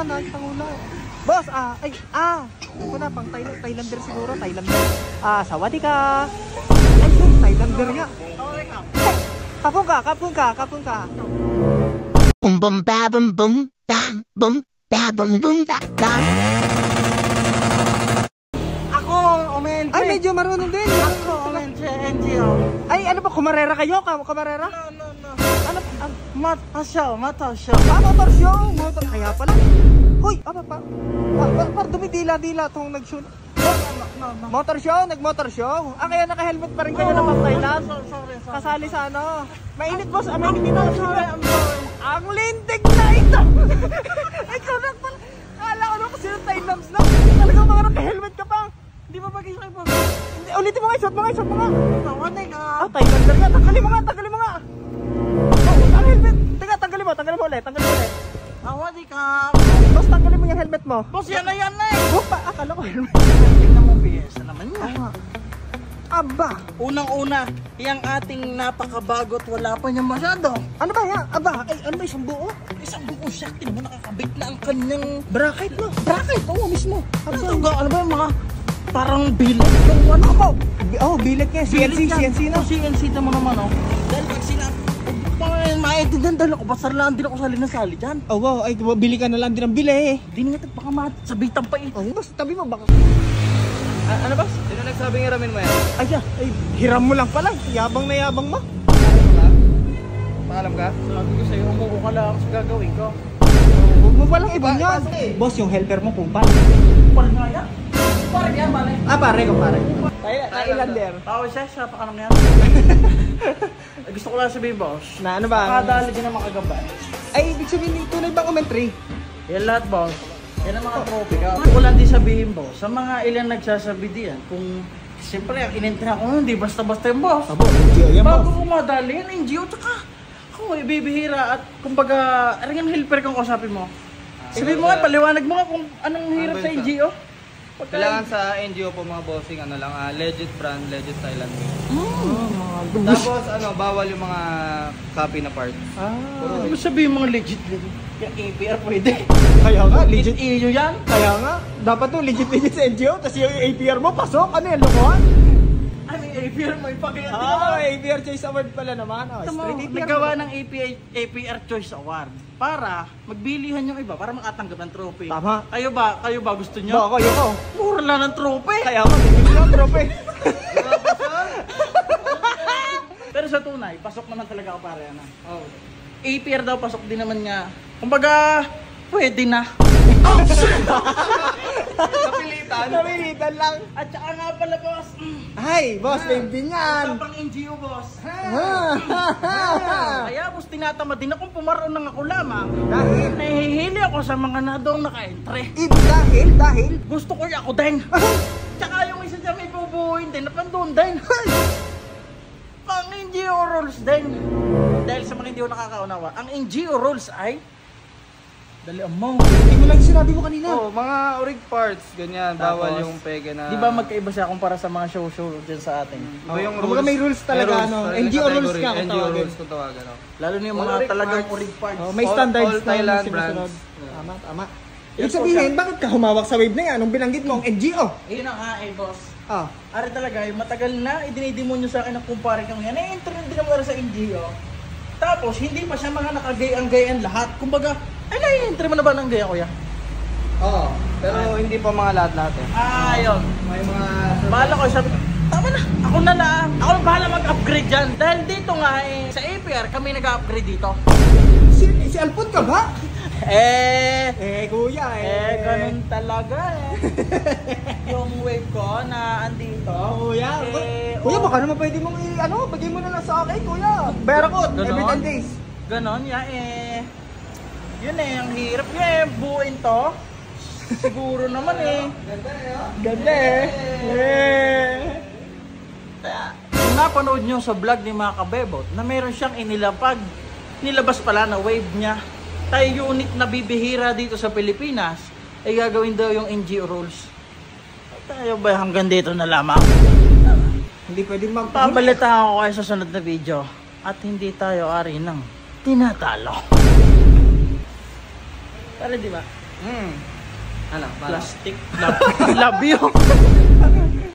yan, Pangulo. Boss, ako na, pang Thailander siguro, Thailander. Sawadi ka. Ay, Thailander nga. Kapung ka. Bum bum ba bum bum ba bum bum ba. Ako, omente. Ay, medyo marunong din. Ako, omente, NGO. Ay, ano ba, kumarera kayo? Kumarera? No. Ano? Motor show. Motor show. Kaya pala. Hoy, par dumidila-dila itong nag-shoot. No. Motor show? Kaya naka-helmet pa rin kayo na pang-Thailand? Sorry. Kasali sa ano? Mainit, boss. Mainit dito. Sorry. Ang lintik na ito. Ikaw na pala. Kala ko na kasi ng Thailands na. Talagang mga naka-helmet ka pa. Hindi ba mag-isip mo? Ulitin mo nga, shot mo nga. Tawanig ka. Thailander nga. Tanggalin mo nga. Ang helmet. Tanggalin mo ulit. Awadi ka. Boss, tanggalin mo yung helmet mo. Boss, yan na eh. Akala ko helmet. Tingnan mo, BS na naman niya. Aba. Unang-una, yung ating napakabagot, wala pa niya masyado. Ano ba yan? Ano ba isang buo? Isang buo siya. Tingnan mo, nakakabit na ang kanyang bracket, no? Bracket, oo mismo. Ano ba yung mga parang bilet? Ano ba? Bilet nga. CNC na. CNC mo naman, oh. Dahil pag sinabi, maintindihan dahil ako, basar lang din ako sali dyan. Wow, ay bili ka na lang din ang bili eh. Di nga baka sabitan pa eh. Boss, tabi mo baka. Ano boss? Sino nagsabing hiramin mo yan? Ay, hiram mo lang pala. Yabang na yabang mo. Paalam ka? Sabi ko sa'yo, umuko ka lang sa gagawin ko. Huwag mo palang iba niyan. Boss, yung helper mo kumpal. Kumpal nga yan? Pare yan, malay. Pare. Thailander. Tawag siya pa ka nang yan. Gusto ko lang sabihin, boss. Na ano ba? Makadali din ang makagabay. Ay, ibig sabihin, tunay bang commentary? Yan lahat, boss. Yan ang mga trophy ka. Gusto ko lang din sabihin, boss. Sa mga ilang nagsasabi diyan, kung siyempre, ang inintindihan ko, hindi basta-basta yung boss. NGO yan, boss. Bago kumadali yan, NGO, tsaka ako, ibibihira at kumbaga, rin helper kang usapin mo. Sabihin mo nga, paliwanag mo nga kung anong hirap sa NGO. Kailangan sa NGO po mga bossing, legit brand, legit Thailand. Tapos bawal yung mga copy na parts. Ano sabihin mga legit? Yung APR pwede. Kaya nga, legit EU yan. Kaya nga, dapat to legit sa NGO, tapos yung APR mo, pasok. Ano yan, lokohan? Ano yung APR mo? APR Choice Award pala naman. Nagawa ng APR Choice Award para magbilihan yung iba, para makatanggap ng trophy. Tama. Kayo ba gusto nyo? Ako, ayoko. Mura lang ng trophy. Kaya ako, bibili ng trophy. Pero sa tunay, pasok naman talaga ako pare. APR daw, pasok din naman nga. Kumbaga, pwede na. Napilitan lang. At saka nga pala, boss. Ay, boss, baby niyan. Usapang NGO, boss. Kaya, boss, tinatamad din akong pumaroon ng ako lamang. Dahil? Nahihili ako sa mga nadoong naka-entre. Dahil? Gusto ko yung ako din. Tsaka yung isa dyan may bubuhin din, napandun din. Ang NGO rules din. Dahil sa mga hindi ko nakakaunawa, ang NGO rules ay dali mo. Hindi mo lang sinabi mo kanina. Mga orig parts, ganyan. Tapos, bawal yung pege na. Di ba magkaiba siya kumpara sa mga show dyan sa atin? Iba yung rules. May rules talaga, NGO rules ka kung NGO rules kung tawagan. Lalo na yung mga talagang orig parts. May standards all Thailand brands. Tama. Ibig sabihin, bakit ka humawak sa wave na yan? Nung binanggit mo ang NGO? Yun ang boss. Ari talaga, matagal na idinidemonyo sa akin ang kumpare kang yan. Internet din naman sa NGO. Tapos, hindi pa siya mga nakagayang-gayan lahat. Kumbaga, nai-entry mo na ba ng gaya, kuya? Oo, pero hindi pa mga lahat-lahat eh. Yun. May mga... Bahala ko, sabi ko, tama na, ako na bahala mag-upgrade dyan. Dahil dito nga sa APR, kami nag-upgrade dito. Si Alpon ka ba? Kuya ganun talaga yung wave ko na andito. Kuya, kuya baka naman pwede mong bigay mo na lang sa akin, kuya. Bear ko, every 10 days. Ganon, yun ang hirap buuin to. Siguro naman Ganda Kung napanood nyo sa vlog ni mga kabebot na meron siyang nilabas pala na wave niya. Tayo unit na bibihira dito sa Pilipinas ay gagawin daw yung NGO rules. Tayo ba hanggang dito na lamang? Hindi pwedeng magpapalitan ako kayo sa sunod na video at hindi tayo ari ng tinatalo. Pero di ba? Ano? Paano? Plastic. Love you.